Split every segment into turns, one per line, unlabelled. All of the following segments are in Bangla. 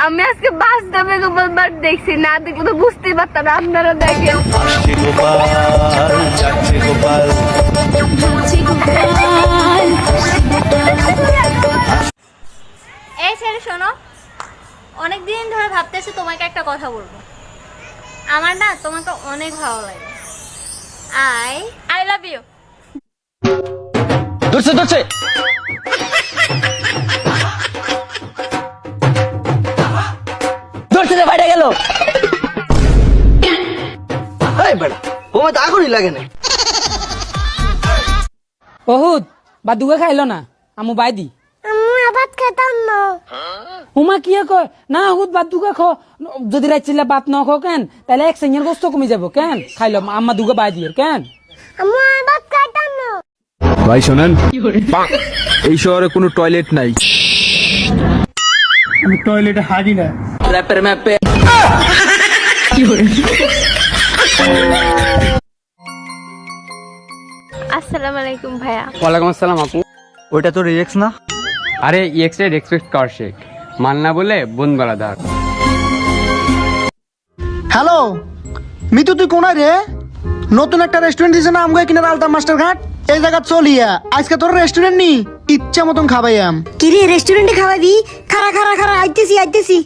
আমি আজকে বাস্তবে গোপালবার দেখছি, না দেখলে তো বুঝতেই পারতাম না। আপনারা দেখেন
এই ছেলে শোনো, অনেকদিন ধরে ভাবতেছি তোমাকে একটা কথা বলবো। আমার না তোমাকে অনেক ভালো লাগে। I love you.
ধরছে ধরছে ধরছে রে, বাইরে গেল। এই বেটা ও তো আগুনই লাগে না।
বহুত বা দুগে খাইলো না আমু বাইদি
ভাত খেতাম না।
হুমা কি কয় না হুদ বাদ দুগে খো, যদি রাইছিলে বাত ন খো কেন তাহলে এক সেঞ্জের গোস্ত কমে যাবো কেন খাইলো আম্মা দুগে বাই দিয়ে কেন
ভাত খেতাম না।
ভাই শোনেন, এই শহরে কোনো টয়লেট নাই।
আমি টয়লেটে হাজি না।
র্যাপের ম্যাপে
আসসালামু আলাইকুম ভাইয়া।
ওয়ালাইকুম আসসালাম আপু।
ওইটা তো রিয়েক্স না?
আরে ইএক্স এর এক্সপেক্ট কর শেখ, মান্না বলে বোন বারাদার।
হ্যালো মিতু, তুই কোনায় রে? নতুন একটা রেস্টুরেন্ট দিছে না আমগো কিনার আলতা মাস্টার ঘাট, এই জায়গা চলিয়া আজকে তোর রেস্টুরেন্ট নি ইচ্ছা মতন খাবাইয়াম।
কি রে রেস্টুরেন্টে খাওয়াবি? খারা খারা খারা আইতেছি আইতেছি।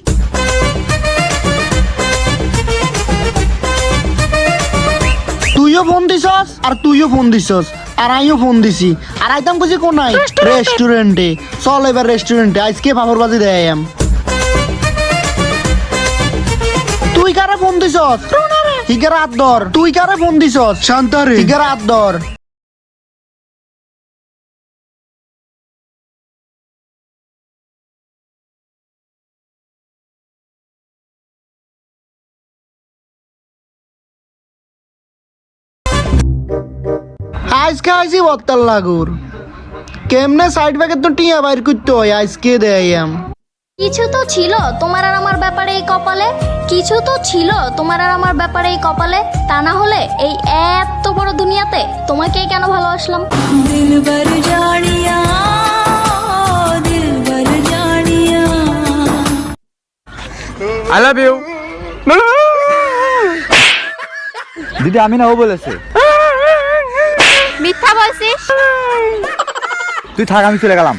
তুইও ফোন দিছস আর তুইও ফোন দিছস আর আমিও ফোন দিছি আর আইতাম কইছি কোনায় রেস্টুরেন্টে। চল এবার রেস্টুরেন্টে আজকে পাপড় বাজি দেয়াম। তুই কারে ফোন দিছস? হিগার হাত ধর। তুই কারে ফোন দিছস? শান্তারে। হিগার হাত ধর। আজকে আইসি বত্তাল লাগুর কেমনে সাইড ব্যাগের তো টিয়া বাইর করতে হয় আজকে দেয়াম।
কিছু তো ছিল তোমার আর আমার ব্যাপারে এই কপালে, কিছু তো ছিল তোমার আর আমার ব্যাপারে এই কপালে, তা না হলে এই এত বড় দুনিয়াতে তোমাকেই কেন ভালোবাসলাম।
I love you.
দিদি আমি না, ও বলেছে।
মিথ্যা বলছিস?
তুই থাক, আমি চলে গেলাম।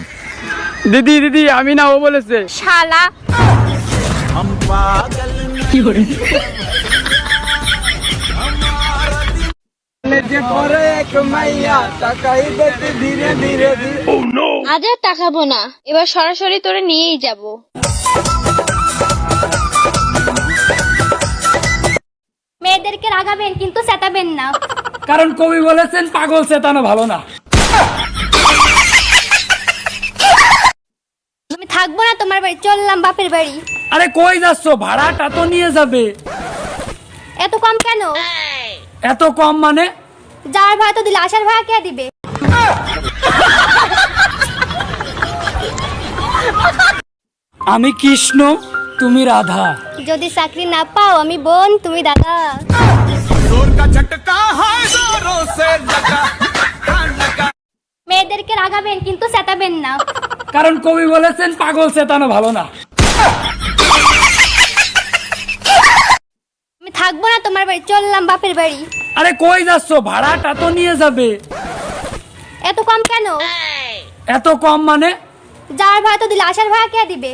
দিদি দিদি আমি না, ও বলেছে।
শালা। আজ আর তাকাবো না, এবার সরাসরি তোরে নিয়েই যাব। মেয়েদেরকে রাগাবেন কিন্তু চেতাবেন না।
কারণ কবি বলেছেন পাগল চেতানো ভালো না।
আমি থাকবো না তোমার বাড়ি, চললাম বাপের বাড়ি।
আরে কই যাচ্ছ? ভাড়াটা তো নিয়ে যাবে।
এত কম কেন?
এত কম মানে?
যার ভাড়া তো দিলে আসার ভাড়া কে দিবে?
আমি কৃষ্ণ, তুমি রাধা।
যদি চাকরি না পাও আমি বোন, তুমি দাদা। মেয়েদেরকে রাগাবেন কিন্তু চেতাবেন না।
কারণ কবি বলেছেন পাগল চেতানো ভালো না।
আমি থাকবো না তোমার বাড়ি, চললাম বাপের বাড়ি।
আরে কই যাচ্ছ? ভাড়াটা তো নিয়ে যাবে।
এত কম কেন?
এত কম মানে?
যার ভাড়া তো দিলে আসার ভাড়া কে দিবে?